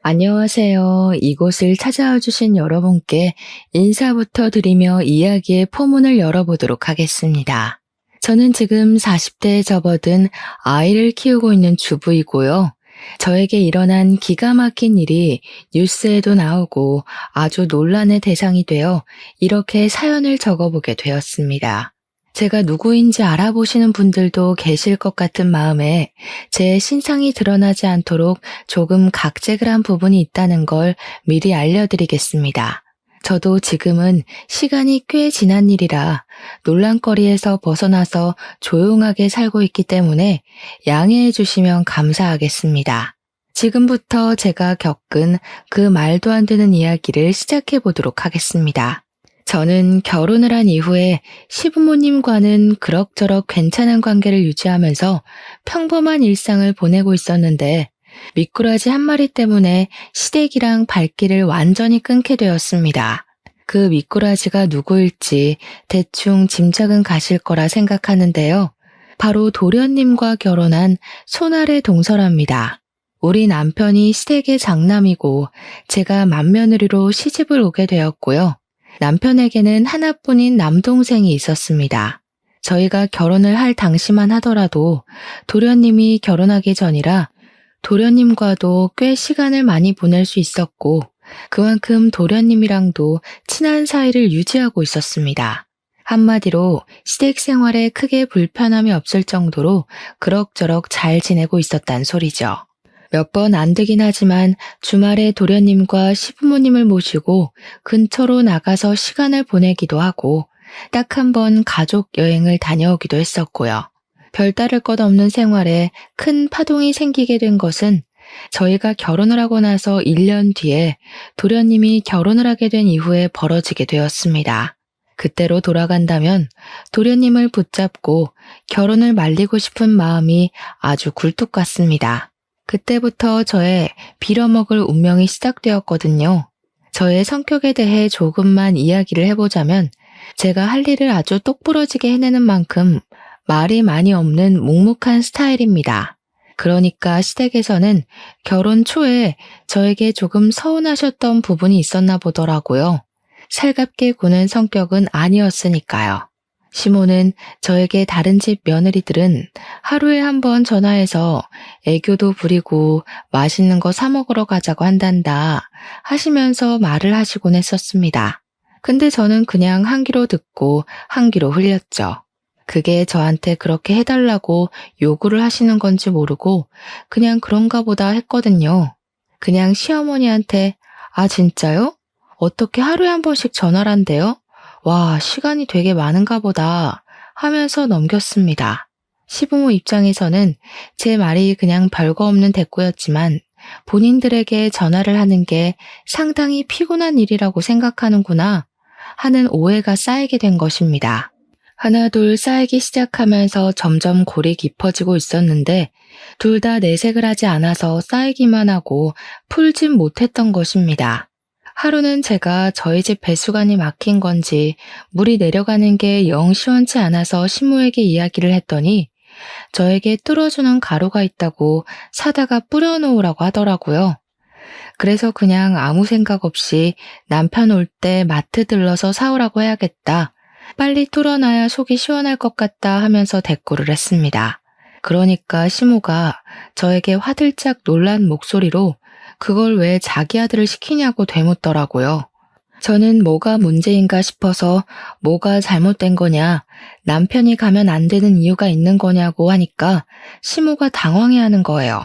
안녕하세요. 이곳을 찾아와 주신 여러분께 인사부터 드리며 이야기의 포문을 열어보도록 하겠습니다. 저는 지금 40대에 접어든 아이를 키우고 있는 주부이고요. 저에게 일어난 기가 막힌 일이 뉴스에도 나오고 아주 논란의 대상이 되어 이렇게 사연을 적어보게 되었습니다. 제가 누구인지 알아보시는 분들도 계실 것 같은 마음에 제 신상이 드러나지 않도록 조금 각색을 한 부분이 있다는 걸 미리 알려드리겠습니다. 저도 지금은 시간이 꽤 지난 일이라 논란거리에서 벗어나서 조용하게 살고 있기 때문에 양해해 주시면 감사하겠습니다. 지금부터 제가 겪은 그 말도 안 되는 이야기를 시작해 보도록 하겠습니다. 저는 결혼을 한 이후에 시부모님과는 그럭저럭 괜찮은 관계를 유지하면서 평범한 일상을 보내고 있었는데 미꾸라지 한 마리 때문에 시댁이랑 발길을 완전히 끊게 되었습니다. 그 미꾸라지가 누구일지 대충 짐작은 가실 거라 생각하는데요. 바로 도련님과 결혼한 손아래 동설아입니다. 우리 남편이 시댁의 장남이고 제가 맏며느리로 시집을 오게 되었고요. 남편에게는 하나뿐인 남동생이 있었습니다. 저희가 결혼을 할 당시만 하더라도 도련님이 결혼하기 전이라 도련님과도 꽤 시간을 많이 보낼 수 있었고 그만큼 도련님이랑도 친한 사이를 유지하고 있었습니다. 한마디로 시댁 생활에 크게 불편함이 없을 정도로 그럭저럭 잘 지내고 있었단 소리죠. 몇 번 안 되긴 하지만 주말에 도련님과 시부모님을 모시고 근처로 나가서 시간을 보내기도 하고 딱 한 번 가족 여행을 다녀오기도 했었고요. 별다를 것 없는 생활에 큰 파동이 생기게 된 것은 저희가 결혼을 하고 나서 1년 뒤에 도련님이 결혼을 하게 된 이후에 벌어지게 되었습니다. 그때로 돌아간다면 도련님을 붙잡고 결혼을 말리고 싶은 마음이 아주 굴뚝 같습니다. 그때부터 저의 빌어먹을 운명이 시작되었거든요. 저의 성격에 대해 조금만 이야기를 해보자면 제가 할 일을 아주 똑부러지게 해내는 만큼 말이 많이 없는 묵묵한 스타일입니다. 그러니까 시댁에서는 결혼 초에 저에게 조금 서운하셨던 부분이 있었나 보더라고요. 살갑게 구는 성격은 아니었으니까요. 시모는 저에게 다른 집 며느리들은 하루에 한 번 전화해서 애교도 부리고 맛있는 거 사 먹으러 가자고 한단다 하시면서 말을 하시곤 했었습니다. 근데 저는 그냥 한 귀로 듣고 한 귀로 흘렸죠. 그게 저한테 그렇게 해달라고 요구를 하시는 건지 모르고 그냥 그런가 보다 했거든요. 그냥 시어머니한테 아 진짜요? 어떻게 하루에 한 번씩 전화를 한대요? 와, 시간이 되게 많은가 보다 하면서 넘겼습니다. 시부모 입장에서는 제 말이 그냥 별거 없는 대꾸였지만 본인들에게 전화를 하는 게 상당히 피곤한 일이라고 생각하는구나 하는 오해가 쌓이게 된 것입니다. 하나둘 쌓이기 시작하면서 점점 골이 깊어지고 있었는데 둘 다 내색을 하지 않아서 쌓이기만 하고 풀진 못했던 것입니다. 하루는 제가 저희 집 배수관이 막힌 건지 물이 내려가는 게 영 시원치 않아서 시모에게 이야기를 했더니 저에게 뚫어주는 가루가 있다고 사다가 뿌려놓으라고 하더라고요. 그래서 그냥 아무 생각 없이 남편 올 때 마트 들러서 사오라고 해야겠다. 빨리 뚫어놔야 속이 시원할 것 같다 하면서 대꾸를 했습니다. 그러니까 시모가 저에게 화들짝 놀란 목소리로 그걸 왜 자기 아들을 시키냐고 되묻더라고요. 저는 뭐가 문제인가 싶어서 뭐가 잘못된 거냐, 남편이 가면 안 되는 이유가 있는 거냐고 하니까 시모가 당황해하는 거예요.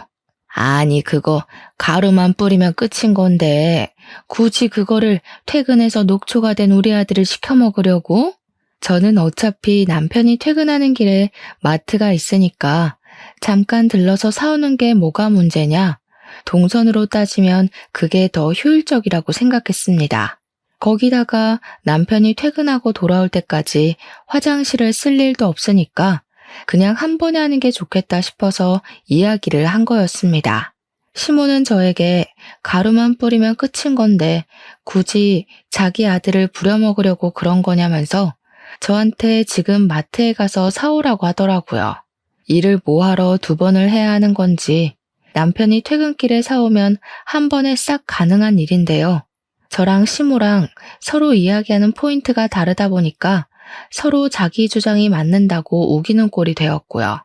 아니 그거 가루만 뿌리면 끝인 건데 굳이 그거를 퇴근해서 녹초가 된 우리 아들을 시켜 먹으려고? 저는 어차피 남편이 퇴근하는 길에 마트가 있으니까 잠깐 들러서 사오는 게 뭐가 문제냐? 동선으로 따지면 그게 더 효율적이라고 생각했습니다. 거기다가 남편이 퇴근하고 돌아올 때까지 화장실을 쓸 일도 없으니까 그냥 한 번에 하는 게 좋겠다 싶어서 이야기를 한 거였습니다. 시모는 저에게 가루만 뿌리면 끝인 건데 굳이 자기 아들을 부려먹으려고 그런 거냐면서 저한테 지금 마트에 가서 사오라고 하더라고요. 일을 뭐하러 2번을 해야 하는 건지 남편이 퇴근길에 사오면 한 번에 싹 가능한 일인데요. 저랑 시모랑 서로 이야기하는 포인트가 다르다 보니까 서로 자기 주장이 맞는다고 우기는 꼴이 되었고요.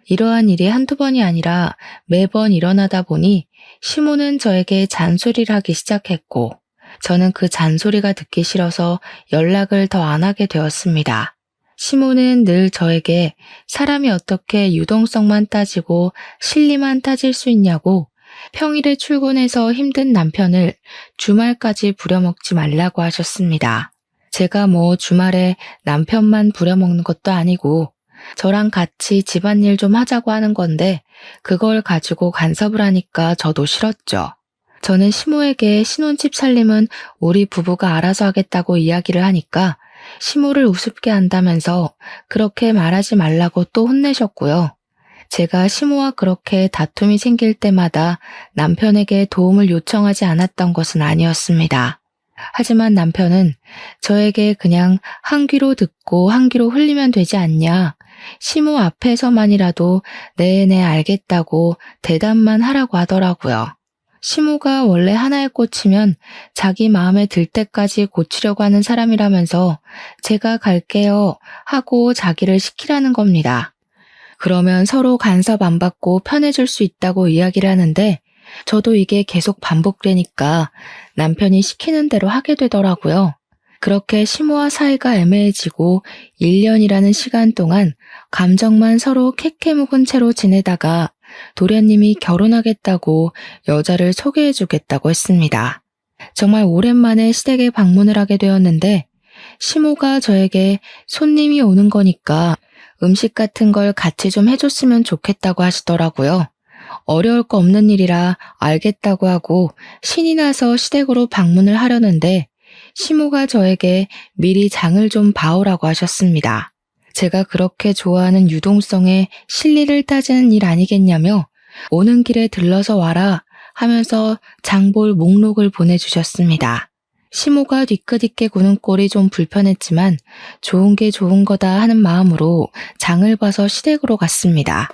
이러한 일이 한두 번이 아니라 매번 일어나다 보니 시모는 저에게 잔소리를 하기 시작했고 저는 그 잔소리가 듣기 싫어서 연락을 더 안 하게 되었습니다. 시모는 늘 저에게 사람이 어떻게 유동성만 따지고 실리만 따질 수 있냐고 평일에 출근해서 힘든 남편을 주말까지 부려먹지 말라고 하셨습니다. 제가 뭐 주말에 남편만 부려먹는 것도 아니고 저랑 같이 집안일 좀 하자고 하는 건데 그걸 가지고 간섭을 하니까 저도 싫었죠. 저는 시모에게 신혼집 살림은 우리 부부가 알아서 하겠다고 이야기를 하니까 시모를 우습게 한다면서 그렇게 말하지 말라고 또 혼내셨고요. 제가 시모와 그렇게 다툼이 생길 때마다 남편에게 도움을 요청하지 않았던 것은 아니었습니다. 하지만 남편은 저에게 그냥 한 귀로 듣고 한 귀로 흘리면 되지 않냐, 시모 앞에서만이라도 네네 알겠다고 대답만 하라고 하더라고요. 시모가 원래 하나에 꽂히면 자기 마음에 들 때까지 고치려고 하는 사람이라면서 제가 갈게요 하고 자기를 시키라는 겁니다. 그러면 서로 간섭 안 받고 편해질 수 있다고 이야기를 하는데 저도 이게 계속 반복되니까 남편이 시키는 대로 하게 되더라고요. 그렇게 시모와 사이가 애매해지고 1년이라는 시간 동안 감정만 서로 캐캐 묵은 채로 지내다가 도련님이 결혼하겠다고 여자를 소개해주겠다고 했습니다. 정말 오랜만에 시댁에 방문을 하게 되었는데 시모가 저에게 손님이 오는 거니까 음식 같은 걸 같이 좀 해줬으면 좋겠다고 하시더라고요. 어려울 거 없는 일이라 알겠다고 하고 신이 나서 시댁으로 방문을 하려는데 시모가 저에게 미리 장을 좀 봐오라고 하셨습니다. 제가 그렇게 좋아하는 유동성에 실리를 따지는 일 아니겠냐며 오는 길에 들러서 와라 하면서 장볼 목록을 보내주셨습니다. 시모가 뒤끝있게 구는 꼴이 좀 불편했지만 좋은 게 좋은 거다 하는 마음으로 장을 봐서 시댁으로 갔습니다.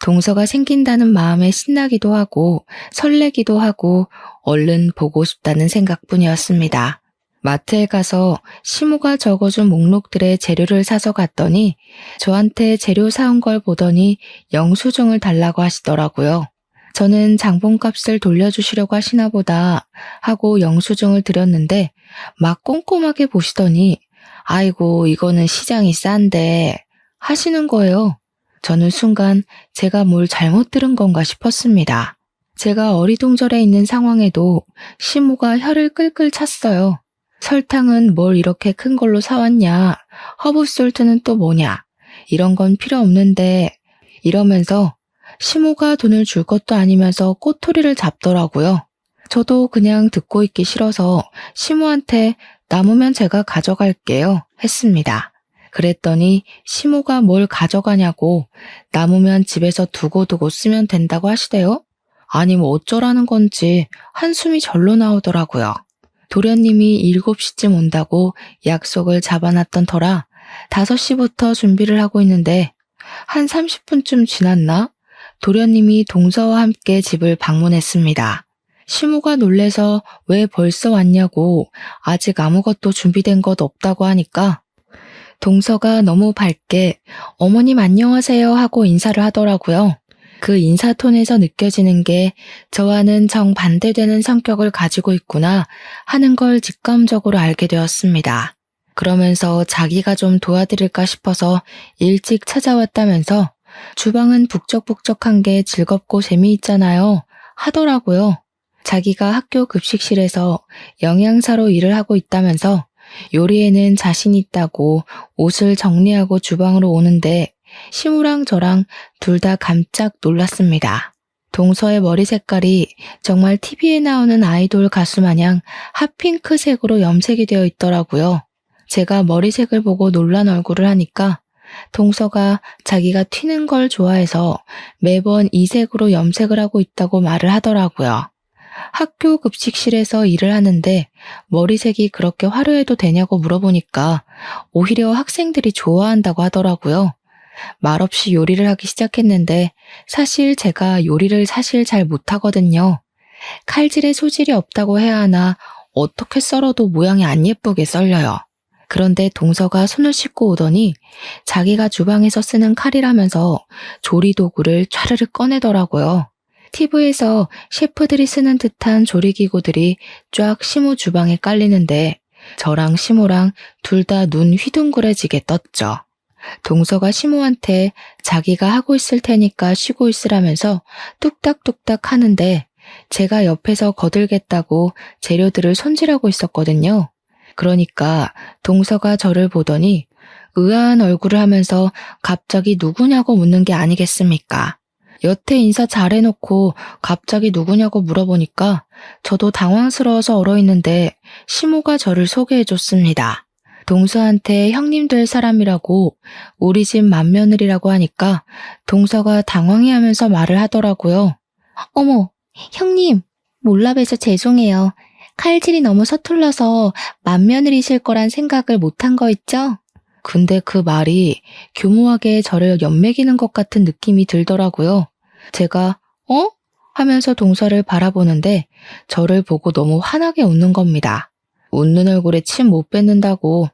동서가 생긴다는 마음에 신나기도 하고 설레기도 하고 얼른 보고 싶다는 생각뿐이었습니다. 마트에 가서 시모가 적어준 목록들의 재료를 사서 갔더니 저한테 재료 사온 걸 보더니 영수증을 달라고 하시더라고요. 저는 장본값을 돌려주시려고 하시나 보다 하고 영수증을 드렸는데 막 꼼꼼하게 보시더니 아이고 이거는 시장이 싼데 하시는 거예요. 저는 순간 제가 뭘 잘못 들은 건가 싶었습니다. 제가 어리둥절해 있는 상황에도 시모가 혀를 끌끌 찼어요. 설탕은 뭘 이렇게 큰 걸로 사왔냐, 허브솔트는 또 뭐냐, 이런 건 필요 없는데 이러면서 시모가 돈을 줄 것도 아니면서 꼬투리를 잡더라고요. 저도 그냥 듣고 있기 싫어서 시모한테 남으면 제가 가져갈게요 했습니다. 그랬더니 시모가 뭘 가져가냐고 남으면 집에서 두고두고 쓰면 된다고 하시대요. 아니 뭐 어쩌라는 건지 한숨이 절로 나오더라고요. 도련님이 7시쯤 온다고 약속을 잡아놨던 터라 5시부터 준비를 하고 있는데 한 30분쯤 지났나? 도련님이 동서와 함께 집을 방문했습니다. 시모가 놀래서 왜 벌써 왔냐고 아직 아무것도 준비된 것 없다고 하니까 동서가 너무 밝게 어머님 안녕하세요 하고 인사를 하더라고요. 그 인사톤에서 느껴지는 게 저와는 정반대되는 성격을 가지고 있구나 하는 걸 직감적으로 알게 되었습니다. 그러면서 자기가 좀 도와드릴까 싶어서 일찍 찾아왔다면서 주방은 북적북적한 게 즐겁고 재미있잖아요 하더라고요. 자기가 학교 급식실에서 영양사로 일을 하고 있다면서 요리에는 자신 있다고 옷을 정리하고 주방으로 오는데 시모랑 저랑 둘 다 깜짝 놀랐습니다. 동서의 머리 색깔이 정말 TV에 나오는 아이돌 가수 마냥 핫핑크색으로 염색이 되어 있더라고요. 제가 머리색을 보고 놀란 얼굴을 하니까 동서가 자기가 튀는 걸 좋아해서 매번 이 색으로 염색을 하고 있다고 말을 하더라고요. 학교 급식실에서 일을 하는데 머리색이 그렇게 화려해도 되냐고 물어보니까 오히려 학생들이 좋아한다고 하더라고요. 말없이 요리를 하기 시작했는데 사실 제가 요리를 잘 못하거든요. 칼질에 소질이 없다고 해야 하나 어떻게 썰어도 모양이 안 예쁘게 썰려요. 그런데 동서가 손을 씻고 오더니 자기가 주방에서 쓰는 칼이라면서 조리도구를 촤르르 꺼내더라고요. TV에서 셰프들이 쓰는 듯한 조리기구들이 쫙 시모 주방에 깔리는데 저랑 시모랑 둘 다 눈 휘둥그레지게 떴죠. 동서가 시모한테 자기가 하고 있을 테니까 쉬고 있으라면서 뚝딱뚝딱 하는데 제가 옆에서 거들겠다고 재료들을 손질하고 있었거든요. 그러니까 동서가 저를 보더니 의아한 얼굴을 하면서 갑자기 누구냐고 묻는 게 아니겠습니까? 여태 인사 잘해놓고 갑자기 누구냐고 물어보니까 저도 당황스러워서 얼어있는데 시모가 저를 소개해줬습니다. 동서한테 형님 될 사람이라고 우리 집 맏며느리라고 하니까 동서가 당황해하면서 말을 하더라고요. 어머, 형님, 몰라봬서 죄송해요. 칼질이 너무 서툴러서 맏며느리실 거란 생각을 못한 거 있죠? 근데 그 말이 교모하게 저를 연맥이는 것 같은 느낌이 들더라고요. 제가 어? 하면서 동서를 바라보는데 저를 보고 너무 환하게 웃는 겁니다. 웃는 얼굴에 침 못 뱉는다고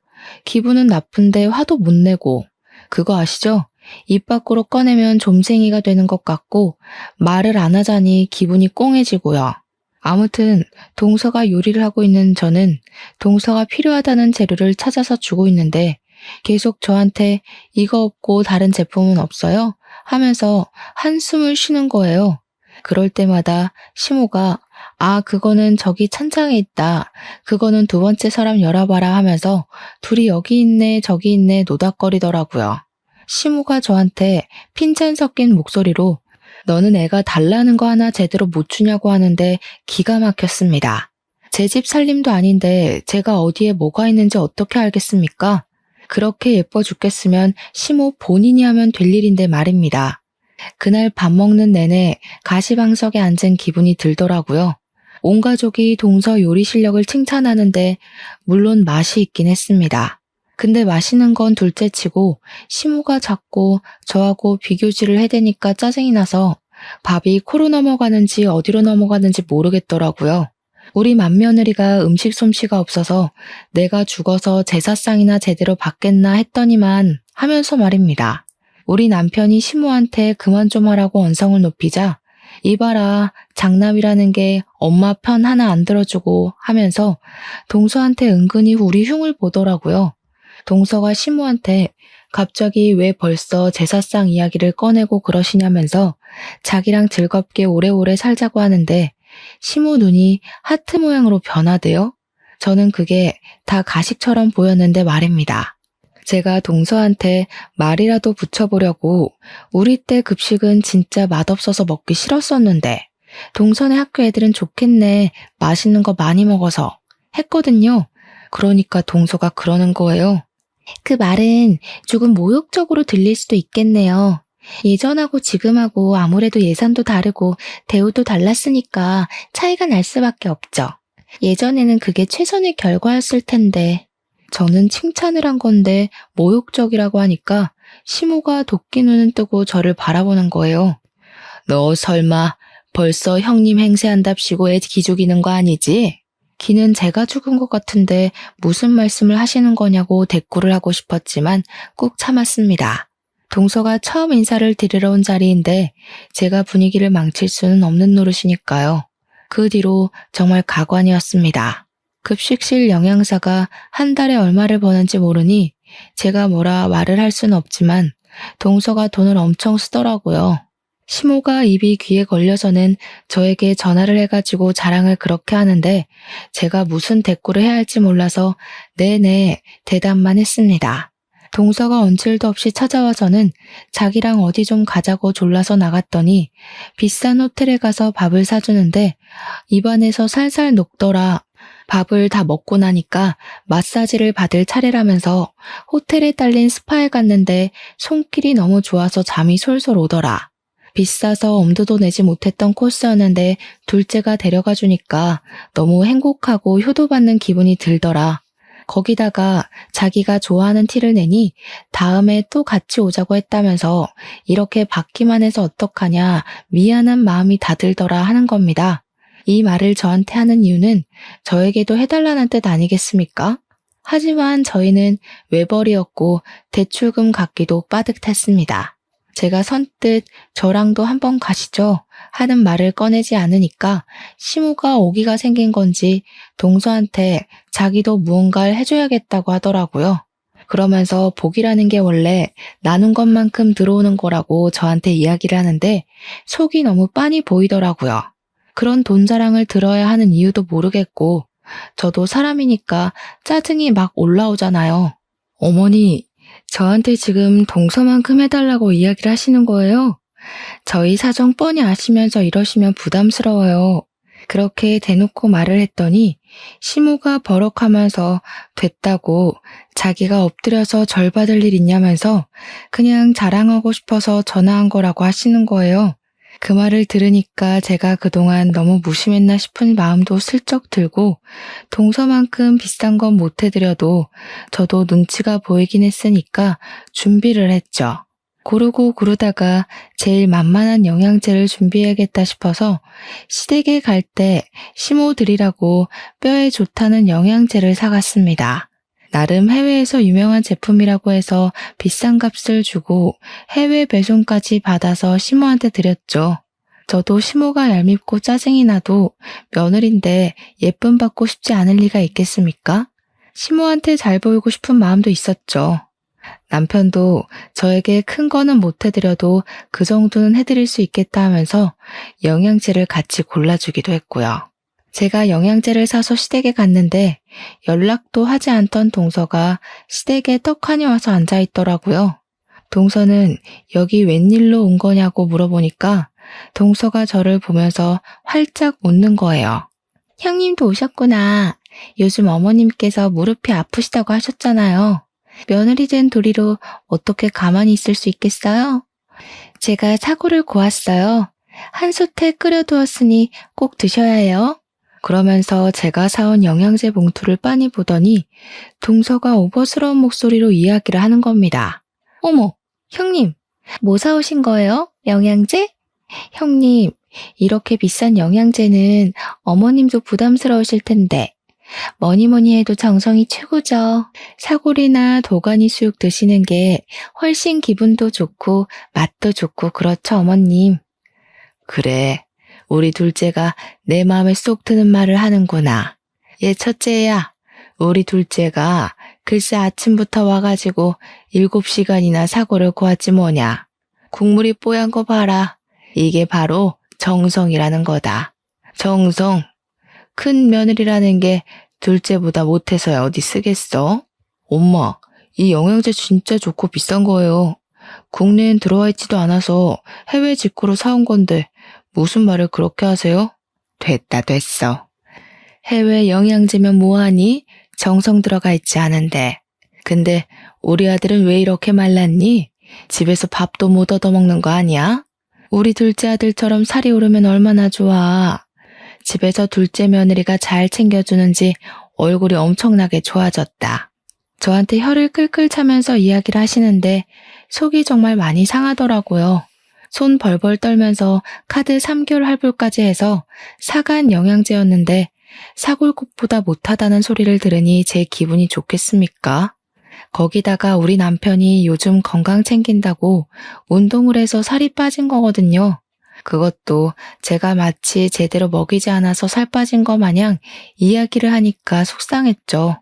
기분은 나쁜데 화도 못 내고 그거 아시죠? 입 밖으로 꺼내면 좀생이가 되는 것 같고 말을 안 하자니 기분이 꽁해지고요. 아무튼 동서가 요리를 하고 있는 저는 동서가 필요하다는 재료를 찾아서 주고 있는데 계속 저한테 이거 없고 다른 제품은 없어요? 하면서 한숨을 쉬는 거예요. 그럴 때마다 시모가 그거는 저기 찬장에 있다. 그거는 두 번째 사람 열어봐라 하면서 둘이 여기 있네 저기 있네 노닥거리더라고요. 시모가 저한테 핀잔 섞인 목소리로 너는 애가 달라는 거 하나 제대로 못 주냐고 하는데 기가 막혔습니다. 제 집 살림도 아닌데 제가 어디에 뭐가 있는지 어떻게 알겠습니까? 그렇게 예뻐 죽겠으면 시모 본인이 하면 될 일인데 말입니다. 그날 밥 먹는 내내 가시방석에 앉은 기분이 들더라고요. 온 가족이 동서 요리 실력을 칭찬하는데 물론 맛이 있긴 했습니다. 근데 맛있는 건 둘째치고 시모가 자꾸 저하고 비교질을 해대니까 짜증이 나서 밥이 코로 넘어가는지 어디로 넘어가는지 모르겠더라고요. 우리 맏며느리가 음식 솜씨가 없어서 내가 죽어서 제사상이나 제대로 받겠나 했더니만 하면서 말입니다. 우리 남편이 시모한테 그만 좀 하라고 언성을 높이자 이봐라 장남이라는 게 엄마 편 하나 안 들어주고 하면서 동서한테 은근히 우리 흉을 보더라고요. 동서가 시모한테 갑자기 왜 벌써 제사상 이야기를 꺼내고 그러시냐면서 자기랑 즐겁게 오래오래 살자고 하는데 시모 눈이 하트 모양으로 변하대요. 저는 그게 다 가식처럼 보였는데 말입니다. 제가 동서한테 말이라도 붙여보려고 우리 때 급식은 진짜 맛없어서 먹기 싫었었는데 동서네 학교 애들은 좋겠네 맛있는 거 많이 먹어서 했거든요. 그러니까 동서가 그러는 거예요. 그 말은 조금 모욕적으로 들릴 수도 있겠네요. 예전하고 지금하고 아무래도 예산도 다르고 대우도 달랐으니까 차이가 날 수밖에 없죠. 예전에는 그게 최선의 결과였을 텐데 저는 칭찬을 한 건데 모욕적이라고 하니까 시모가 도끼 눈을 뜨고 저를 바라보는 거예요. 너 설마 벌써 형님 행세한답시고 애 기죽이는 거 아니지? 기는 제가 죽은 것 같은데 무슨 말씀을 하시는 거냐고 대꾸를 하고 싶었지만 꾹 참았습니다. 동서가 처음 인사를 드리러 온 자리인데 제가 분위기를 망칠 수는 없는 노릇이니까요. 그 뒤로 정말 가관이었습니다. 급식실 영양사가 한 달에 얼마를 버는지 모르니 제가 뭐라 말을 할 수는 없지만 동서가 돈을 엄청 쓰더라고요. 시모가 입이 귀에 걸려서는 저에게 전화를 해가지고 자랑을 그렇게 하는데 제가 무슨 대꾸를 해야 할지 몰라서 네네 대답만 했습니다. 동서가 언질도 없이 찾아와서는 자기랑 어디 좀 가자고 졸라서 나갔더니 비싼 호텔에 가서 밥을 사주는데 입안에서 살살 녹더라. 밥을 다 먹고 나니까 마사지를 받을 차례라면서 호텔에 딸린 스파에 갔는데 손길이 너무 좋아서 잠이 솔솔 오더라. 비싸서 엄두도 내지 못했던 코스였는데 둘째가 데려가 주니까 너무 행복하고 효도받는 기분이 들더라. 거기다가 자기가 좋아하는 티를 내니 다음에 또 같이 오자고 했다면서 이렇게 받기만 해서 어떡하냐 미안한 마음이 다 들더라 하는 겁니다. 이 말을 저한테 하는 이유는 저에게도 해달라는 뜻 아니겠습니까? 하지만 저희는 외벌이었고 대출금 갚기도 빠듯했습니다. 제가 선뜻 저랑도 한번 가시죠 하는 말을 꺼내지 않으니까 시무가 오기가 생긴 건지 동서한테 자기도 무언가를 해줘야겠다고 하더라고요. 그러면서 복이라는 게 원래 나눈 것만큼 들어오는 거라고 저한테 이야기를 하는데 속이 너무 빤히 보이더라고요. 그런 돈 자랑을 들어야 하는 이유도 모르겠고 저도 사람이니까 짜증이 막 올라오잖아요. 어머니, 저한테 지금 동서만큼 해달라고 이야기를 하시는 거예요? 저희 사정 뻔히 아시면서 이러시면 부담스러워요. 그렇게 대놓고 말을 했더니 시모가 버럭하면서 됐다고 자기가 엎드려서 절 받을 일 있냐면서 그냥 자랑하고 싶어서 전화한 거라고 하시는 거예요. 그 말을 들으니까 제가 그동안 너무 무심했나 싶은 마음도 슬쩍 들고 동서만큼 비싼 건 못 해드려도 저도 눈치가 보이긴 했으니까 준비를 했죠. 고르고 고르다가 제일 만만한 영양제를 준비해야겠다 싶어서 시댁에 갈 때 시모 드리라고 뼈에 좋다는 영양제를 사갔습니다. 나름 해외에서 유명한 제품이라고 해서 비싼 값을 주고 해외 배송까지 받아서 시모한테 드렸죠. 저도 시모가 얄밉고 짜증이 나도 며느린데 예쁨 받고 싶지 않을 리가 있겠습니까? 시모한테 잘 보이고 싶은 마음도 있었죠. 남편도 저에게 큰 거는 못 해드려도 그 정도는 해드릴 수 있겠다 하면서 영양제를 같이 골라주기도 했고요. 제가 영양제를 사서 시댁에 갔는데 연락도 하지 않던 동서가 시댁에 떡하니 와서 앉아있더라고요. 동서는 여기 웬일로 온 거냐고 물어보니까 동서가 저를 보면서 활짝 웃는 거예요. 형님도 오셨구나. 요즘 어머님께서 무릎이 아프시다고 하셨잖아요. 며느리 된 도리로 어떻게 가만히 있을 수 있겠어요? 제가 사고를 고았어요. 한 솥에 끓여두었으니 꼭 드셔야 해요. 그러면서 제가 사온 영양제 봉투를 빤히 보더니 동서가 오버스러운 목소리로 이야기를 하는 겁니다. 어머, 형님, 뭐 사오신 거예요? 영양제? 형님, 이렇게 비싼 영양제는 어머님도 부담스러우실 텐데 뭐니 해도 정성이 최고죠. 사골이나 도가니 수육 드시는 게 훨씬 기분도 좋고 맛도 좋고 그렇죠, 어머님. 그래, 우리 둘째가 내 마음에 쏙 드는 말을 하는구나. 얘 첫째야, 우리 둘째가 글쎄 아침부터 와가지고 7시간이나 사골을 고았지 뭐냐. 국물이 뽀얀 거 봐라. 이게 바로 정성이라는 거다. 정성. 큰 며느리라는 게 둘째보다 못해서야 어디 쓰겠어? 엄마, 이 영양제 진짜 좋고 비싼 거예요. 국내엔 들어와 있지도 않아서 해외 직구로 사온 건데 무슨 말을 그렇게 하세요? 됐어. 해외 영양제면 뭐하니? 정성 들어가 있지 않은데. 근데 우리 아들은 왜 이렇게 말랐니? 집에서 밥도 못 얻어먹는 거 아니야? 우리 둘째 아들처럼 살이 오르면 얼마나 좋아. 집에서 둘째 며느리가 잘 챙겨주는지 얼굴이 엄청나게 좋아졌다. 저한테 혀를 끌끌 차면서 이야기를 하시는데 속이 정말 많이 상하더라고요. 손 벌벌 떨면서 카드 3개월 할부까지 해서 사간 영양제였는데 사골국보다 못하다는 소리를 들으니 제 기분이 좋겠습니까? 거기다가 우리 남편이 요즘 건강 챙긴다고 운동을 해서 살이 빠진 거거든요. 그것도 제가 마치 제대로 먹이지 않아서 살 빠진 거 마냥 이야기를 하니까 속상했죠.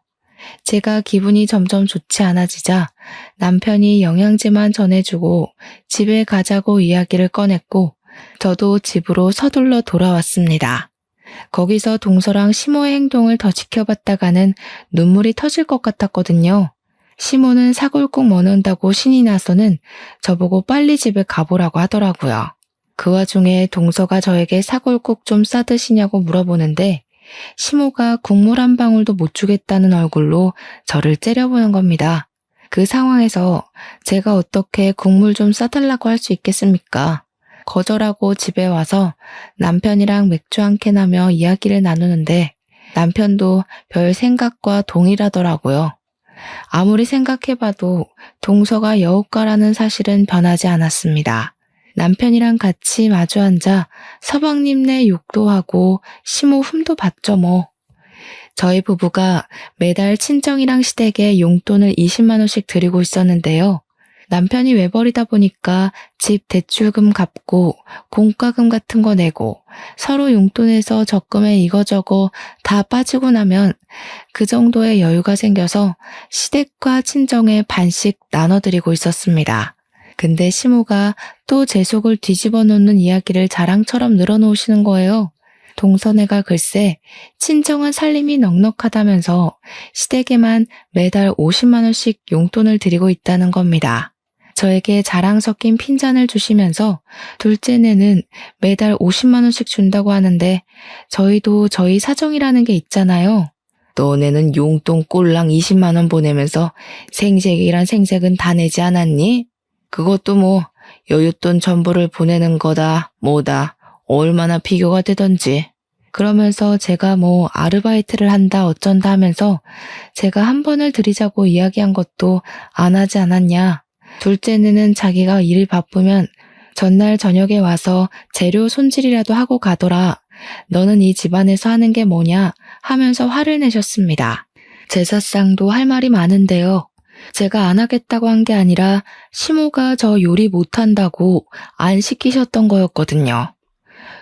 제가 기분이 점점 좋지 않아지자 남편이 영양제만 전해주고 집에 가자고 이야기를 꺼냈고 저도 집으로 서둘러 돌아왔습니다. 거기서 동서랑 시모의 행동을 더 지켜봤다가는 눈물이 터질 것 같았거든요. 시모는 사골국 먹는다고 신이 나서는 저보고 빨리 집에 가보라고 하더라고요. 그 와중에 동서가 저에게 사골국 좀 싸드시냐고 물어보는데 시모가 국물 한 방울도 못 주겠다는 얼굴로 저를 째려보는 겁니다. 그 상황에서 제가 어떻게 국물 좀 싸달라고 할 수 있겠습니까? 거절하고 집에 와서 남편이랑 맥주 한 캔 하며 이야기를 나누는데 남편도 별 생각과 동일하더라고요. 아무리 생각해봐도 동서가 여우과라는 사실은 변하지 않았습니다. 남편이랑 같이 마주 앉아 서방님네 욕도 하고 시모 흠도 봤죠 뭐. 저희 부부가 매달 친정이랑 시댁에 용돈을 20만 원씩 드리고 있었는데요. 남편이 외벌이다 보니까 집 대출금 갚고 공과금 같은 거 내고 서로 용돈에서 적금에 이거저거 다 빠지고 나면 그 정도의 여유가 생겨서 시댁과 친정에 반씩 나눠드리고 있었습니다. 근데 시모가 또 제 속을 뒤집어 놓는 이야기를 자랑처럼 늘어놓으시는 거예요. 동서네가 글쎄 친정은 살림이 넉넉하다면서 시댁에만 매달 50만 원씩 용돈을 드리고 있다는 겁니다. 저에게 자랑 섞인 핀잔을 주시면서 둘째네는 매달 50만 원씩 준다고 하는데 저희도 저희 사정이라는 게 있잖아요. 너네는 용돈 꼴랑 20만 원 보내면서 생색이란 생색은 다 내지 않았니? 그것도 뭐 여윳돈 전부를 보내는 거다 뭐다 얼마나 비교가 되던지. 그러면서 제가 뭐 아르바이트를 한다 어쩐다 하면서 제가 한 번을 드리자고 이야기한 것도 안 하지 않았냐. 둘째는 자기가 일이 바쁘면 전날 저녁에 와서 재료 손질이라도 하고 가더라. 너는 이 집안에서 하는 게 뭐냐 하면서 화를 내셨습니다. 제사상도 할 말이 많은데요. 제가 안 하겠다고 한 게 아니라 시모가 저 요리 못한다고 안 시키셨던 거였거든요.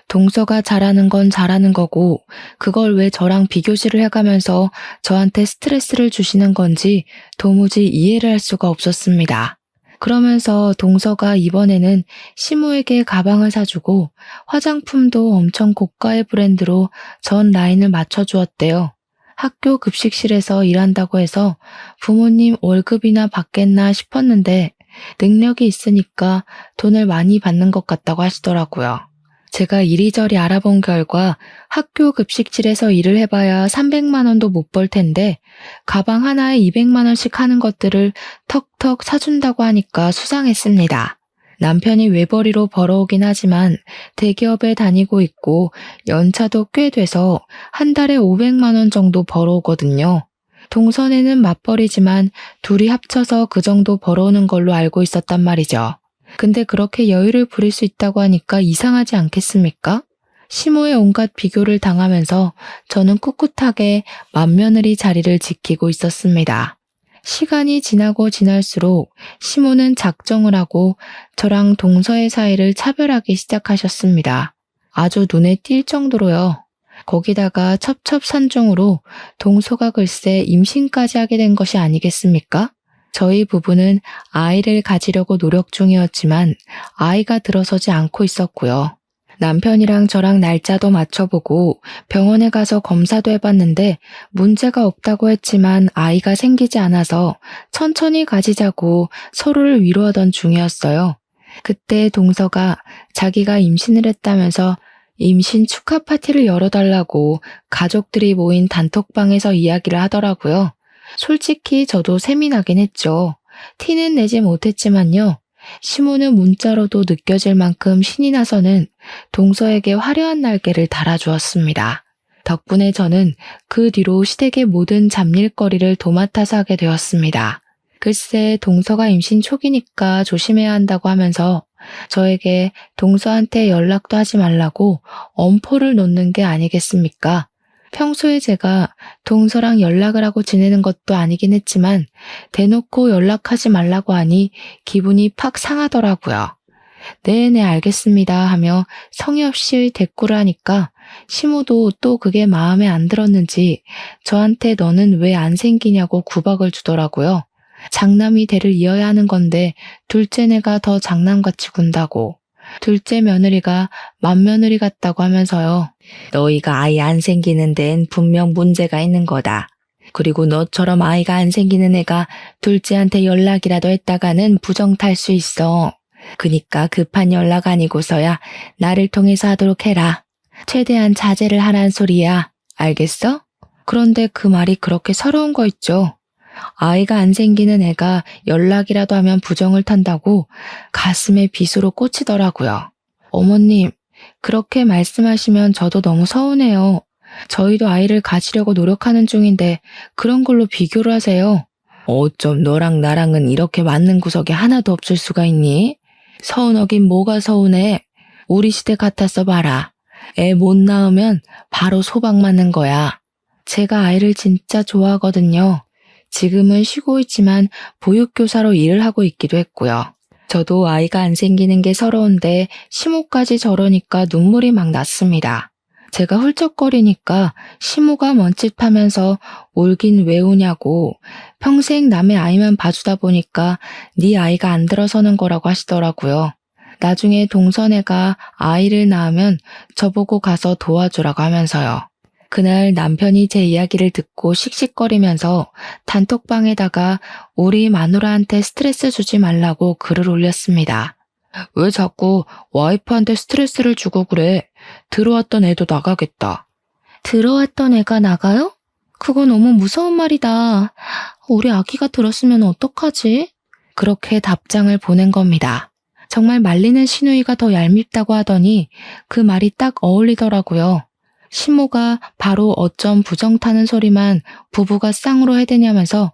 동서가 잘하는 건 잘하는 거고 그걸 왜 저랑 비교시를 해가면서 저한테 스트레스를 주시는 건지 도무지 이해를 할 수가 없었습니다. 그러면서 동서가 이번에는 시모에게 가방을 사주고 화장품도 엄청 고가의 브랜드로 전 라인을 맞춰주었대요. 학교 급식실에서 일한다고 해서 부모님 월급이나 받겠나 싶었는데 능력이 있으니까 돈을 많이 받는 것 같다고 하시더라고요. 제가 이리저리 알아본 결과 학교 급식실에서 일을 해봐야 300만 원도 못 벌 텐데 가방 하나에 200만 원씩 하는 것들을 턱턱 사준다고 하니까 수상했습니다. 남편이 외벌이로 벌어오긴 하지만 대기업에 다니고 있고 연차도 꽤 돼서 한 달에 500만 원 정도 벌어오거든요. 동선에는 맞벌이지만 둘이 합쳐서 그 정도 벌어오는 걸로 알고 있었단 말이죠. 근데 그렇게 여유를 부릴 수 있다고 하니까 이상하지 않겠습니까? 시모의 온갖 비교를 당하면서 저는 꿋꿋하게 맏며느리 자리를 지키고 있었습니다. 시간이 지나고 지날수록 시모는 작정을 하고 저랑 동서의 사이를 차별하기 시작하셨습니다. 아주 눈에 띌 정도로요. 거기다가 첩첩산중으로 동서가 글쎄 임신까지 하게 된 것이 아니겠습니까? 저희 부부는 아이를 가지려고 노력 중이었지만 아이가 들어서지 않고 있었고요. 남편이랑 저랑 날짜도 맞춰보고 병원에 가서 검사도 해봤는데 문제가 없다고 했지만 아이가 생기지 않아서 천천히 가지자고 서로를 위로하던 중이었어요. 그때 동서가 자기가 임신을 했다면서 임신 축하 파티를 열어달라고 가족들이 모인 단톡방에서 이야기를 하더라고요. 솔직히 저도 셈이 나긴 했죠. 티는 내지 못했지만요. 시모는 문자로도 느껴질 만큼 신이 나서는 동서에게 화려한 날개를 달아주었습니다. 덕분에 저는 그 뒤로 시댁의 모든 잡일거리를 도맡아서 하게 되었습니다. 글쎄 동서가 임신 초기니까 조심해야 한다고 하면서 저에게 동서한테 연락도 하지 말라고 엄포를 놓는 게 아니겠습니까? 평소에 제가 동서랑 연락을 하고 지내는 것도 아니긴 했지만 대놓고 연락하지 말라고 하니 기분이 팍 상하더라고요. 네네 알겠습니다 하며 성의 없이 대꾸를 하니까 시모도 또 그게 마음에 안 들었는지 저한테 너는 왜 안 생기냐고 구박을 주더라고요. 장남이 대를 이어야 하는 건데 둘째네가 더 장남같이 군다고. 둘째 며느리가 맏며느리 같다고 하면서요. 너희가 아이 안 생기는 데엔 분명 문제가 있는 거다. 그리고 너처럼 아이가 안 생기는 애가 둘째한테 연락이라도 했다가는 부정 탈 수 있어. 그니까 급한 연락 아니고서야 나를 통해서 하도록 해라. 최대한 자제를 하란 소리야. 알겠어? 그런데 그 말이 그렇게 서러운 거 있죠. 아이가 안 생기는 애가 연락이라도 하면 부정을 탄다고 가슴에 빗으로 꽂히더라고요. 어머님, 그렇게 말씀하시면 저도 너무 서운해요. 저희도 아이를 가지려고 노력하는 중인데 그런 걸로 비교를 하세요. 어쩜 너랑 나랑은 이렇게 맞는 구석이 하나도 없을 수가 있니? 서운하긴 뭐가 서운해. 우리 시대 같았어 봐라. 애 못 낳으면 바로 소박 맞는 거야. 제가 아이를 진짜 좋아하거든요. 지금은 쉬고 있지만 보육교사로 일을 하고 있기도 했고요. 저도 아이가 안 생기는 게 서러운데 시모까지 저러니까 눈물이 막 났습니다. 제가 훌쩍거리니까 시모가 멈칫하면서 울긴 왜 우냐고 평생 남의 아이만 봐주다 보니까 네 아이가 안 들어서는 거라고 하시더라고요. 나중에 동선애가 아이를 낳으면 저보고 가서 도와주라고 하면서요. 그날 남편이 제 이야기를 듣고 씩씩거리면서 단톡방에다가 우리 마누라한테 스트레스 주지 말라고 글을 올렸습니다. 왜 자꾸 와이프한테 스트레스를 주고 그래? 들어왔던 애도 나가겠다. 들어왔던 애가 나가요? 그거 너무 무서운 말이다. 우리 아기가 들었으면 어떡하지? 그렇게 답장을 보낸 겁니다. 정말 말리는 시누이가 더 얄밉다고 하더니 그 말이 딱 어울리더라고요. 시모가 바로 어쩜 부정 타는 소리만 부부가 쌍으로 해대냐면서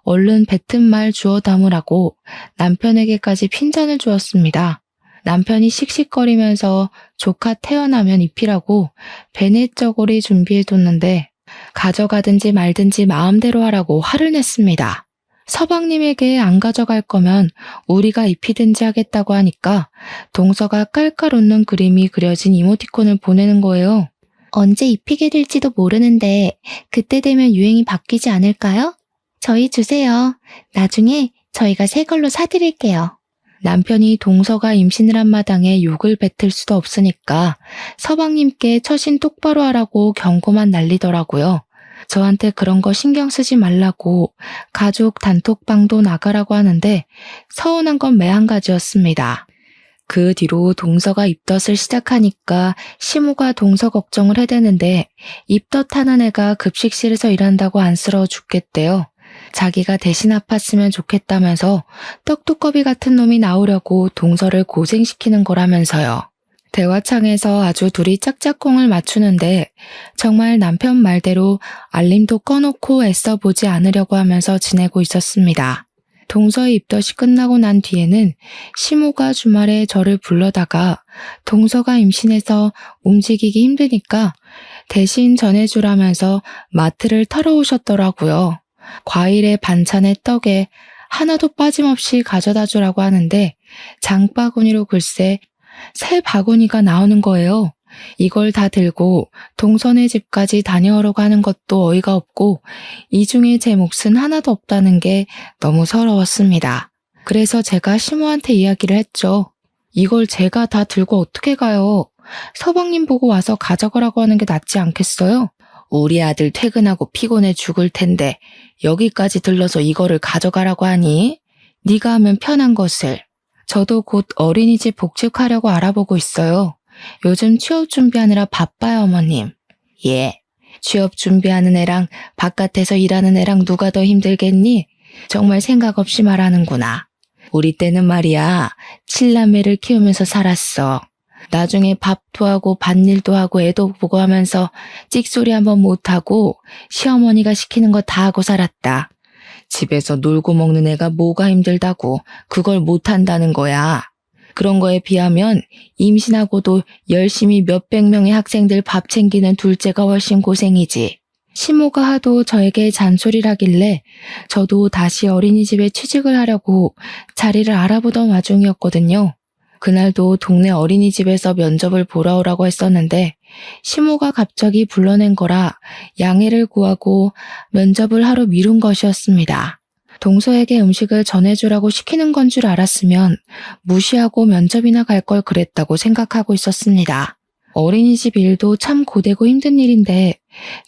얼른 뱉은 말 주워 담으라고 남편에게까지 핀잔을 주었습니다. 남편이 씩씩거리면서 조카 태어나면 입히라고 베넷저고리 준비해뒀는데 가져가든지 말든지 마음대로 하라고 화를 냈습니다. 서방님에게 안 가져갈 거면 우리가 입히든지 하겠다고 하니까 동서가 깔깔 웃는 그림이 그려진 이모티콘을 보내는 거예요. 언제 입히게 될지도 모르는데 그때 되면 유행이 바뀌지 않을까요? 저희 주세요. 나중에 저희가 새 걸로 사드릴게요. 남편이 동서가 임신을 한 마당에 욕을 뱉을 수도 없으니까 서방님께 처신 똑바로 하라고 경고만 날리더라고요. 저한테 그런 거 신경 쓰지 말라고 가족 단톡방도 나가라고 하는데 서운한 건 매 한 가지였습니다. 그 뒤로 동서가 입덧을 시작하니까 시모가 동서 걱정을 해대는데 입덧하는 애가 급식실에서 일한다고 안쓰러워 죽겠대요. 자기가 대신 아팠으면 좋겠다면서 떡두꺼비 같은 놈이 나오려고 동서를 고생시키는 거라면서요. 대화창에서 아주 둘이 짝짝꿍을 맞추는데 정말 남편 말대로 알림도 꺼놓고 애써 보지 않으려고 하면서 지내고 있었습니다. 동서의 입덧이 끝나고 난 뒤에는 시모가 주말에 저를 불러다가 동서가 임신해서 움직이기 힘드니까 대신 전해주라면서 마트를 털어오셨더라고요. 과일에 반찬에 떡에 하나도 빠짐없이 가져다 주라고 하는데 장바구니로 글쎄 새 바구니가 나오는 거예요. 이걸 다 들고 동선의 집까지 다녀오러 가는 것도 어이가 없고 이 중에 제 몫은 하나도 없다는 게 너무 서러웠습니다. 그래서 제가 시모한테 이야기를 했죠. 이걸 제가 다 들고 어떻게 가요? 서방님 보고 와서 가져가라고 하는 게 낫지 않겠어요? 우리 아들 퇴근하고 피곤해 죽을 텐데 여기까지 들러서 이거를 가져가라고 하니? 네가 하면 편한 것을. 저도 곧 어린이집 복직하려고 알아보고 있어요. 요즘 취업 준비하느라 바빠요, 어머님. 예, 취업 준비하는 애랑 바깥에서 일하는 애랑 누가 더 힘들겠니? 정말 생각 없이 말하는구나. 우리 때는 말이야, 7남매를 키우면서 살았어. 나중에 밥도 하고 밭일도 하고 애도 보고 하면서 찍소리 한번 못하고 시어머니가 시키는 거 다 하고 살았다. 집에서 놀고 먹는 애가 뭐가 힘들다고 그걸 못한다는 거야. 그런 거에 비하면 임신하고도 열심히 몇백 명의 학생들 밥 챙기는 둘째가 훨씬 고생이지. 시모가 하도 저에게 잔소리를 하길래 저도 다시 어린이집에 취직을 하려고 자리를 알아보던 와중이었거든요. 그날도 동네 어린이집에서 면접을 보러 오라고 했었는데 시모가 갑자기 불러낸 거라 양해를 구하고 면접을 하루 미룬 것이었습니다. 동서에게 음식을 전해주라고 시키는 건 줄 알았으면 무시하고 면접이나 갈 걸 그랬다고 생각하고 있었습니다. 어린이집 일도 참 고되고 힘든 일인데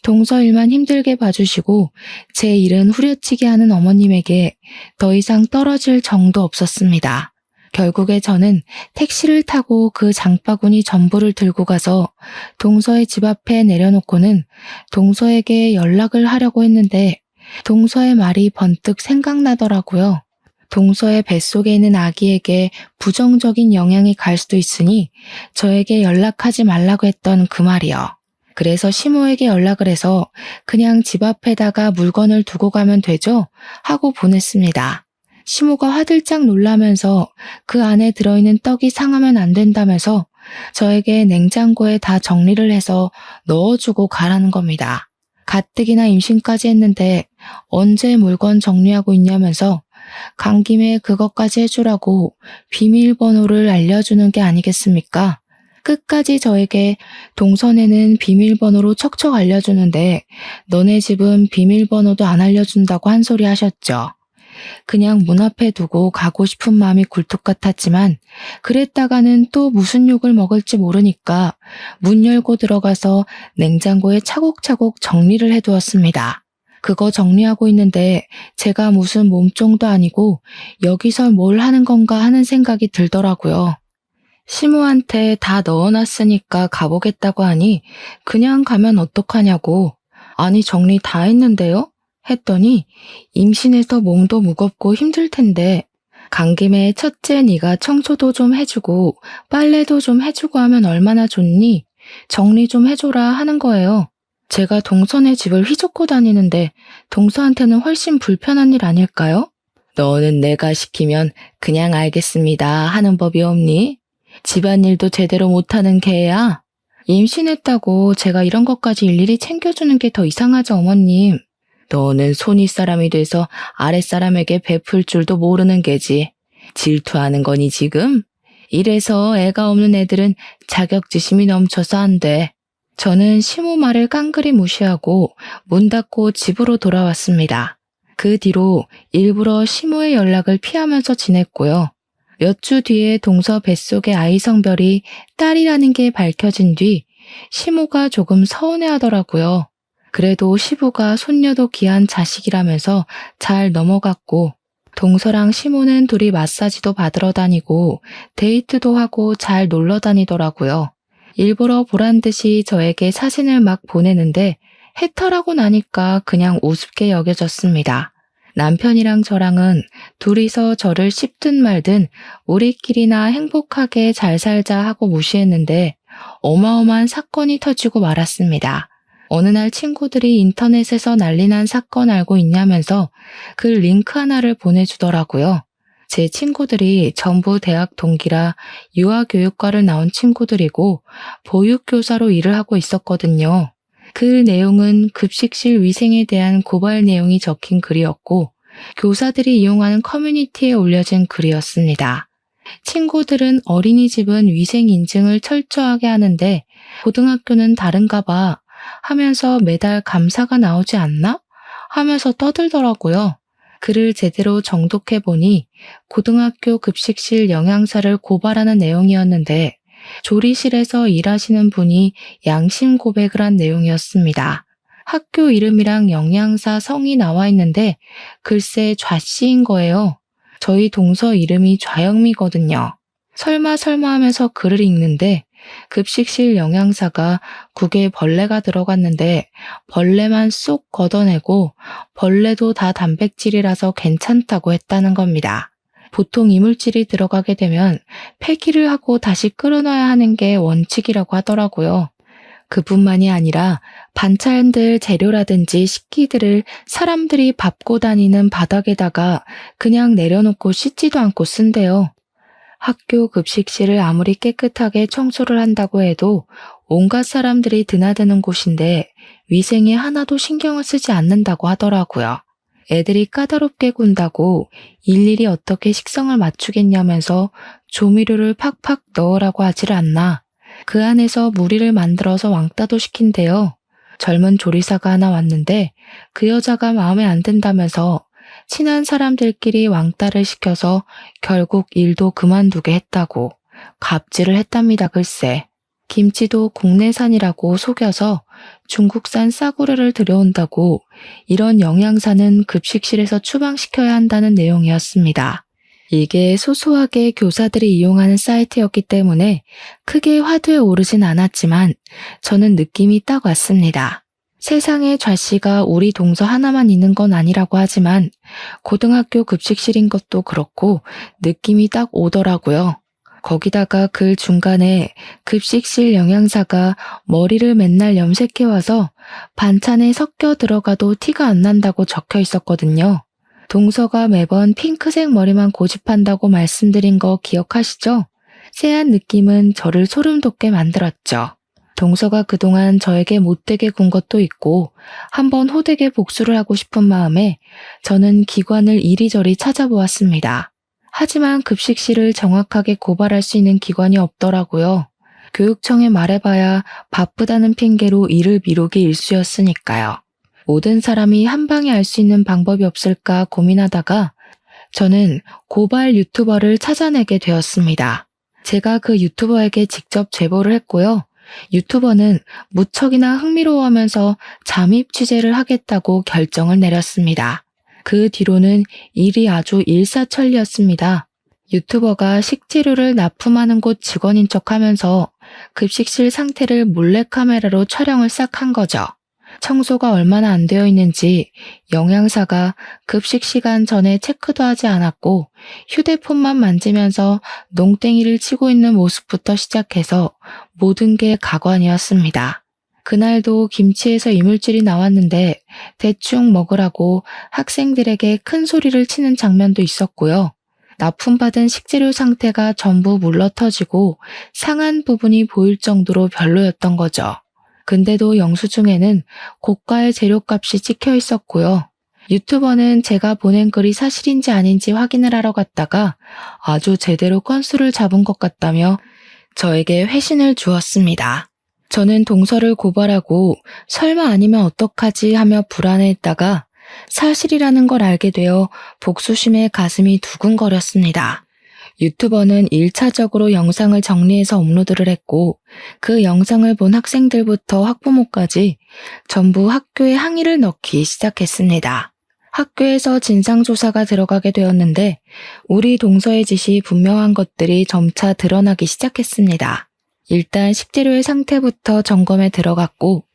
동서 일만 힘들게 봐주시고 제 일은 후려치게 하는 어머님에게 더 이상 떨어질 정도 없었습니다. 결국에 저는 택시를 타고 그 장바구니 전부를 들고 가서 동서의 집 앞에 내려놓고는 동서에게 연락을 하려고 했는데 동서의 말이 번뜩 생각나더라고요. 동서의 뱃속에 있는 아기에게 부정적인 영향이 갈 수도 있으니 저에게 연락하지 말라고 했던 그 말이요. 그래서 시모에게 연락을 해서 그냥 집 앞에다가 물건을 두고 가면 되죠? 하고 보냈습니다. 시모가 화들짝 놀라면서 그 안에 들어있는 떡이 상하면 안 된다면서 저에게 냉장고에 다 정리를 해서 넣어주고 가라는 겁니다. 가뜩이나 임신까지 했는데 언제 물건 정리하고 있냐면서 간 김에 그것까지 해주라고 비밀번호를 알려주는 게 아니겠습니까? 끝까지 저에게 동선에는 비밀번호로 척척 알려주는데 너네 집은 비밀번호도 안 알려준다고 한 소리 하셨죠. 그냥 문 앞에 두고 가고 싶은 마음이 굴뚝 같았지만 그랬다가는 또 무슨 욕을 먹을지 모르니까 문 열고 들어가서 냉장고에 차곡차곡 정리를 해두었습니다. 그거 정리하고 있는데 제가 무슨 몸종도 아니고 여기서 뭘 하는 건가 하는 생각이 들더라고요. 시모한테 다 넣어놨으니까 가보겠다고 하니 그냥 가면 어떡하냐고. 아니 정리 다 했는데요? 했더니 임신해서 몸도 무겁고 힘들 텐데 간 김에 첫째 네가 청소도 좀 해주고 빨래도 좀 해주고 하면 얼마나 좋니? 정리 좀 해줘라 하는 거예요. 제가 동서네 집을 휘젓고 다니는데 동서한테는 훨씬 불편한 일 아닐까요? 너는 내가 시키면 그냥 알겠습니다 하는 법이 없니? 집안일도 제대로 못하는 개야? 임신했다고 제가 이런 것까지 일일이 챙겨주는 게 더 이상하죠, 어머님. 너는 손윗사람이 돼서 아랫사람에게 베풀 줄도 모르는 개지. 질투하는 거니 지금? 이래서 애가 없는 애들은 자격지심이 넘쳐서 안 돼. 저는 시모 말을 깡그리 무시하고 문 닫고 집으로 돌아왔습니다. 그 뒤로 일부러 시모의 연락을 피하면서 지냈고요. 몇 주 뒤에 동서 뱃속의 아이 성별이 딸이라는 게 밝혀진 뒤 시모가 조금 서운해하더라고요. 그래도 시부가 손녀도 귀한 자식이라면서 잘 넘어갔고 동서랑 시모는 둘이 마사지도 받으러 다니고 데이트도 하고 잘 놀러 다니더라고요. 일부러 보란 듯이 저에게 사진을 막 보내는데 해탈하고 나니까 그냥 우습게 여겨졌습니다. 남편이랑 저랑은 둘이서 저를 씹든 말든 우리끼리나 행복하게 잘 살자 하고 무시했는데 어마어마한 사건이 터지고 말았습니다. 어느 날 친구들이 인터넷에서 난리난 사건 알고 있냐면서 그 링크 하나를 보내주더라고요. 제 친구들이 전부 대학 동기라 유아교육과를 나온 친구들이고 보육교사로 일을 하고 있었거든요. 그 내용은 급식실 위생에 대한 고발 내용이 적힌 글이었고 교사들이 이용하는 커뮤니티에 올려진 글이었습니다. 친구들은 어린이집은 위생 인증을 철저하게 하는데 고등학교는 다른가 봐 하면서 매달 감사가 나오지 않나? 하면서 떠들더라고요. 글을 제대로 정독해보니 고등학교 급식실 영양사를 고발하는 내용이었는데 조리실에서 일하시는 분이 양심 고백을 한 내용이었습니다. 학교 이름이랑 영양사 성이 나와 있는데 글쎄 좌씨인 거예요. 저희 동서 이름이 좌영미거든요. 설마 하면서 글을 읽는데 급식실 영양사가 국에 벌레가 들어갔는데 벌레만 쏙 걷어내고 벌레도 다 단백질이라서 괜찮다고 했다는 겁니다. 보통 이물질이 들어가게 되면 폐기를 하고 다시 끓여놔야 하는 게 원칙이라고 하더라고요. 그뿐만이 아니라 반찬들 재료라든지 식기들을 사람들이 밟고 다니는 바닥에다가 그냥 내려놓고 씻지도 않고 쓴대요. 학교 급식실을 아무리 깨끗하게 청소를 한다고 해도 온갖 사람들이 드나드는 곳인데 위생에 하나도 신경을 쓰지 않는다고 하더라고요. 애들이 까다롭게 군다고 일일이 어떻게 식성을 맞추겠냐면서 조미료를 팍팍 넣으라고 하질 않나. 그 안에서 무리를 만들어서 왕따도 시킨대요. 젊은 조리사가 하나 왔는데 그 여자가 마음에 안 든다면서 친한 사람들끼리 왕따를 시켜서 결국 일도 그만두게 했다고 갑질을 했답니다. 글쎄. 김치도 국내산이라고 속여서 중국산 싸구려를 들여온다고 이런 영양사는 급식실에서 추방시켜야 한다는 내용이었습니다. 이게 소소하게 교사들이 이용하는 사이트였기 때문에 크게 화두에 오르진 않았지만 저는 느낌이 딱 왔습니다. 세상에 좌씨가 우리 동서 하나만 있는 건 아니라고 하지만 고등학교 급식실인 것도 그렇고 느낌이 딱 오더라고요. 거기다가 그 중간에 급식실 영양사가 머리를 맨날 염색해와서 반찬에 섞여 들어가도 티가 안 난다고 적혀 있었거든요. 동서가 매번 핑크색 머리만 고집한다고 말씀드린 거 기억하시죠? 쎄한 느낌은 저를 소름 돋게 만들었죠. 동서가 그동안 저에게 못되게 군 것도 있고 한번 호되게 복수를 하고 싶은 마음에 저는 기관을 이리저리 찾아보았습니다. 하지만 급식실을 정확하게 고발할 수 있는 기관이 없더라고요. 교육청에 말해봐야 바쁘다는 핑계로 일을 미루기 일쑤였으니까요. 모든 사람이 한 방에 알 수 있는 방법이 없을까 고민하다가 저는 고발 유튜버를 찾아내게 되었습니다. 제가 그 유튜버에게 직접 제보를 했고요. 유튜버는 무척이나 흥미로워하면서 잠입 취재를 하겠다고 결정을 내렸습니다. 그 뒤로는 일이 아주 일사천리였습니다. 유튜버가 식재료를 납품하는 곳 직원인 척하면서 급식실 상태를 몰래카메라로 촬영을 싹 한 거죠. 청소가 얼마나 안 되어 있는지 영양사가 급식 시간 전에 체크도 하지 않았고 휴대폰만 만지면서 농땡이를 치고 있는 모습부터 시작해서 모든 게 가관이었습니다. 그날도 김치에서 이물질이 나왔는데 대충 먹으라고 학생들에게 큰 소리를 치는 장면도 있었고요. 납품받은 식재료 상태가 전부 물러터지고 상한 부분이 보일 정도로 별로였던 거죠. 근데도 영수증에는 고가의 재료값이 찍혀 있었고요. 유튜버는 제가 보낸 글이 사실인지 아닌지 확인을 하러 갔다가 아주 제대로 건수를 잡은 것 같다며 저에게 회신을 주었습니다. 저는 동서를 고발하고 설마 아니면 어떡하지 하며 불안해했다가 사실이라는 걸 알게 되어 복수심에 가슴이 두근거렸습니다. 유튜버는 1차적으로 영상을 정리해서 업로드를 했고 그 영상을 본 학생들부터 학부모까지 전부 학교에 항의를 넣기 시작했습니다. 학교에서 진상조사가 들어가게 되었는데 우리 동서의 짓이 분명한 것들이 점차 드러나기 시작했습니다. 일단 식재료의 상태부터 점검에 들어갔고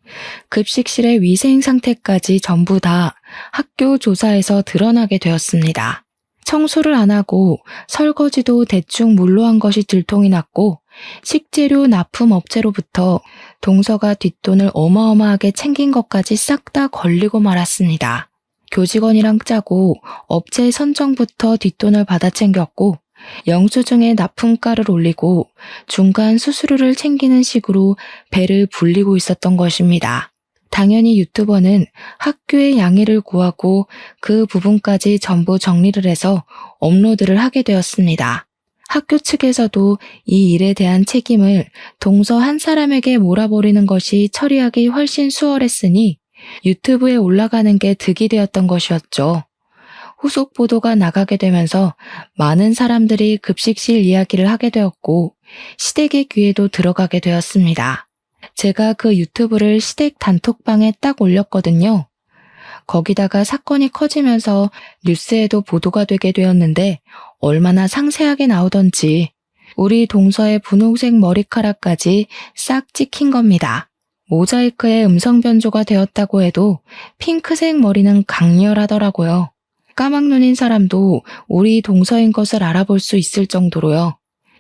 급식실의 위생 상태까지 전부 다 학교 조사에서 드러나게 되었습니다. 청소를 안 하고 설거지도 대충 물로 한 것이 들통이 났고 식재료 납품 업체로부터 동서가 뒷돈을 어마어마하게 챙긴 것까지 싹 다 걸리고 말았습니다. 교직원이랑 짜고 업체 선정부터 뒷돈을 받아 챙겼고 영수증에 납품가를 올리고 중간 수수료를 챙기는 식으로 배를 불리고 있었던 것입니다. 당연히 유튜버는 학교에 양해를 구하고 그 부분까지 전부 정리를 해서 업로드를 하게 되었습니다. 학교 측에서도 이 일에 대한 책임을 동서 한 사람에게 몰아버리는 것이 처리하기 훨씬 수월했으니 유튜브에 올라가는 게 득이 되었던 것이었죠. 후속 보도가 나가게 되면서 많은 사람들이 급식실 이야기를 하게 되었고 시댁의 귀에도 들어가게 되었습니다. 제가 그 유튜브를 시댁 단톡방에 딱 올렸거든요. 거기다가 사건이 커지면서 뉴스에도 보도가 되게 되었는데 얼마나 상세하게 나오던지 우리 동서의 분홍색 머리카락까지 싹 찍힌 겁니다. 모자이크에 음성 변조가 되었다고 해도 핑크색 머리는 강렬하더라고요. 까막눈인 사람도 우리 동서인 것을 알아볼 수 있을 정도로요.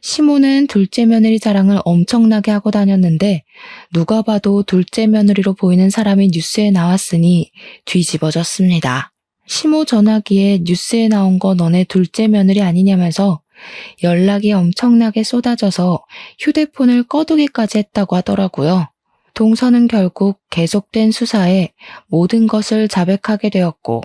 시모는 둘째 며느리 자랑을 엄청나게 하고 다녔는데 누가 봐도 둘째 며느리로 보이는 사람이 뉴스에 나왔으니 뒤집어졌습니다. 시모 전화기에 뉴스에 나온 거 너네 둘째 며느리 아니냐면서 연락이 엄청나게 쏟아져서 휴대폰을 꺼두기까지 했다고 하더라고요. 동서는 결국 계속된 수사에 모든 것을 자백하게 되었고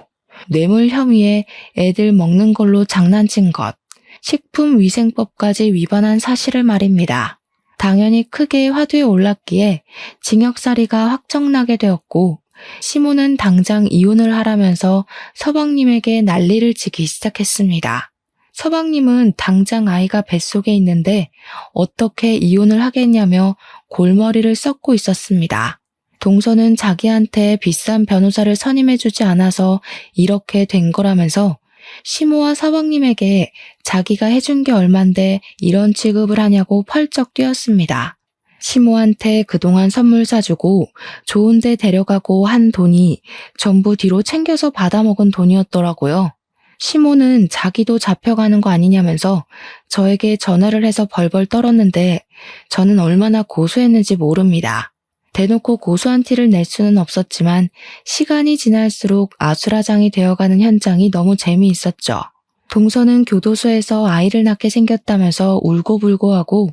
뇌물 혐의에 애들 먹는 걸로 장난친 것, 식품위생법까지 위반한 사실을 말입니다. 당연히 크게 화두에 올랐기에 징역살이가 확정나게 되었고 시모는 당장 이혼을 하라면서 서방님에게 난리를 치기 시작했습니다. 서방님은 당장 아이가 뱃속에 있는데 어떻게 이혼을 하겠냐며 골머리를 썩고 있었습니다. 동서는 자기한테 비싼 변호사를 선임해주지 않아서 이렇게 된 거라면서 시모와 서방님에게 자기가 해준 게 얼만데 이런 취급을 하냐고 펄쩍 뛰었습니다. 시모한테 그동안 선물 사주고 좋은 데 데려가고 한 돈이 전부 뒤로 챙겨서 받아먹은 돈이었더라고요. 시모는 자기도 잡혀가는 거 아니냐면서 저에게 전화를 해서 벌벌 떨었는데 저는 얼마나 고소했는지 모릅니다. 대놓고 고소한 티를 낼 수는 없었지만 시간이 지날수록 아수라장이 되어가는 현장이 너무 재미있었죠. 동서는 교도소에서 아이를 낳게 생겼다면서 울고불고하고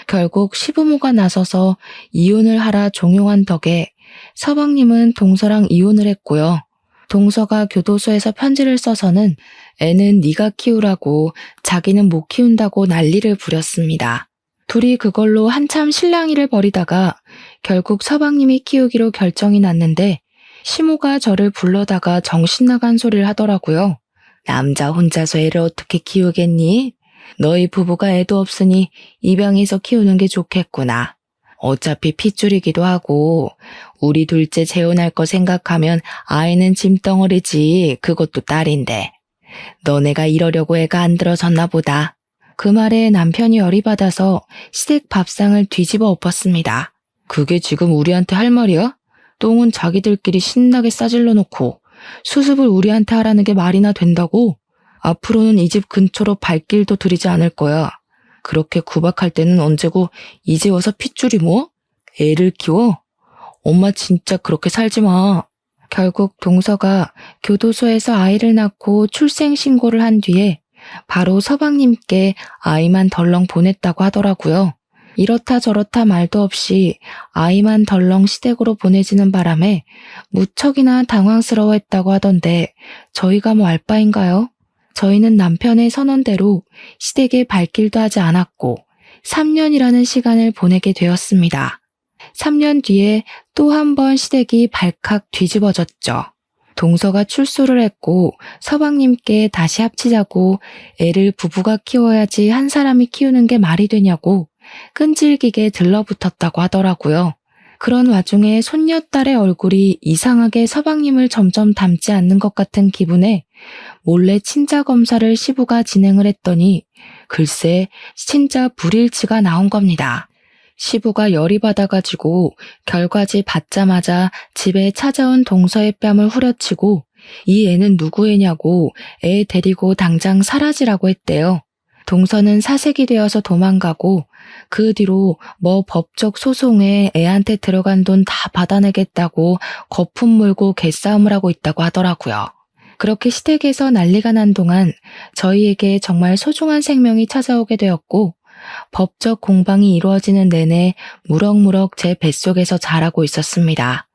결국 시부모가 나서서 이혼을 하라 종용한 덕에 서방님은 동서랑 이혼을 했고요. 동서가 교도소에서 편지를 써서는 애는 네가 키우라고 자기는 못 키운다고 난리를 부렸습니다. 둘이 그걸로 한참 실랑이를 벌이다가 결국 서방님이 키우기로 결정이 났는데 시모가 저를 불러다가 정신 나간 소리를 하더라고요. 남자 혼자서 애를 어떻게 키우겠니? 너희 부부가 애도 없으니 입양해서 키우는 게 좋겠구나. 어차피 핏줄이기도 하고 우리 둘째 재혼할 거 생각하면 아이는 짐덩어리지 그것도 딸인데. 너네가 이러려고 애가 안 들어졌나 보다. 그 말에 남편이 열이 받아서 시댁 밥상을 뒤집어 엎었습니다. 그게 지금 우리한테 할 말이야? 똥은 자기들끼리 신나게 싸질러 놓고 수습을 우리한테 하라는 게 말이나 된다고? 앞으로는 이 집 근처로 발길도 들이지 않을 거야. 그렇게 구박할 때는 언제고 이제 와서 핏줄이 뭐? 애를 키워? 엄마 진짜 그렇게 살지 마. 결국 동서가 교도소에서 아이를 낳고 출생신고를 한 뒤에 바로 서방님께 아이만 덜렁 보냈다고 하더라고요. 이렇다 저렇다 말도 없이 아이만 덜렁 시댁으로 보내지는 바람에 무척이나 당황스러워했다고 하던데 저희가 뭐 알 바인가요? 저희는 남편의 선언대로 시댁에 발길도 하지 않았고 3년이라는 시간을 보내게 되었습니다. 3년 뒤에 또 한 번 시댁이 발칵 뒤집어졌죠. 동서가 출소를 했고 서방님께 다시 합치자고 애를 부부가 키워야지 한 사람이 키우는 게 말이 되냐고 끈질기게 들러붙었다고 하더라고요. 그런 와중에 손녀딸의 얼굴이 이상하게 서방님을 점점 닮지 않는 것 같은 기분에 몰래 친자 검사를 시부가 진행을 했더니 글쎄 친자 불일치가 나온 겁니다. 시부가 열이 받아가지고 결과지 받자마자 집에 찾아온 동서의 뺨을 후려치고 이 애는 누구 애냐고 애 데리고 당장 사라지라고 했대요. 동서는 사색이 되어서 도망가고 그 뒤로 뭐 법적 소송에 애한테 들어간 돈 다 받아내겠다고 거품 물고 개싸움을 하고 있다고 하더라고요. 그렇게 시댁에서 난리가 난 동안 저희에게 정말 소중한 생명이 찾아오게 되었고 법적 공방이 이루어지는 내내 무럭무럭 제 뱃속에서 자라고 있었습니다.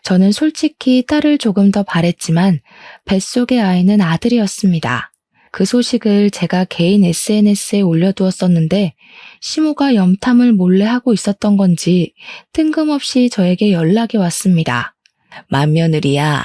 저는 솔직히 딸을 조금 더 바랬지만 뱃속의 아이는 아들이었습니다. 그 소식을 제가 개인 SNS에 올려두었었는데 시모가 염탐을 몰래 하고 있었던 건지 뜬금없이 저에게 연락이 왔습니다. 맏며느리야,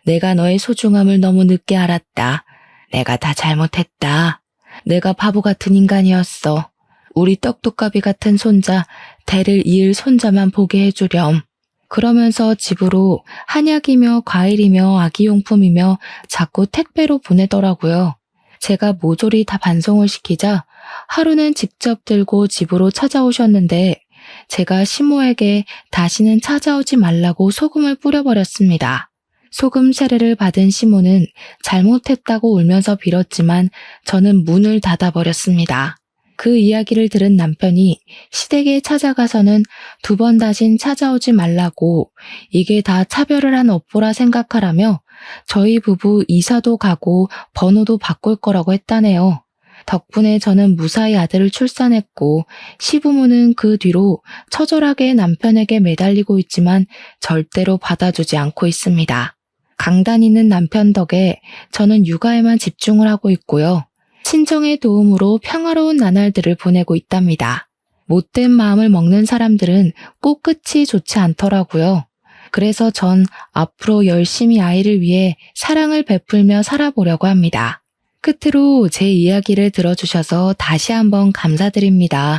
내가 너의 소중함을 너무 늦게 알았다. 내가 다 잘못했다. 내가 바보 같은 인간이었어. 우리 떡두꺼비 같은 손자, 대를 이을 손자만 보게 해주렴. 그러면서 집으로 한약이며 과일이며 아기용품이며 자꾸 택배로 보내더라고요. 제가 모조리 다 반송을 시키자 하루는 직접 들고 집으로 찾아오셨는데 제가 시모에게 다시는 찾아오지 말라고 소금을 뿌려버렸습니다. 소금 세례를 받은 시모는 잘못했다고 울면서 빌었지만 저는 문을 닫아버렸습니다. 그 이야기를 들은 남편이 시댁에 찾아가서는 2번 다신 찾아오지 말라고 이게 다 차별을 한 업보라 생각하라며 저희 부부 이사도 가고 번호도 바꿀 거라고 했다네요. 덕분에 저는 무사히 아들을 출산했고 시부모는 그 뒤로 처절하게 남편에게 매달리고 있지만 절대로 받아주지 않고 있습니다. 강단 있는 남편 덕에 저는 육아에만 집중을 하고 있고요. 친정의 도움으로 평화로운 나날들을 보내고 있답니다. 못된 마음을 먹는 사람들은 꼭 끝이 좋지 않더라고요. 그래서 전 앞으로 열심히 아이를 위해 사랑을 베풀며 살아보려고 합니다. 끝으로 제 이야기를 들어주셔서 다시 한번 감사드립니다.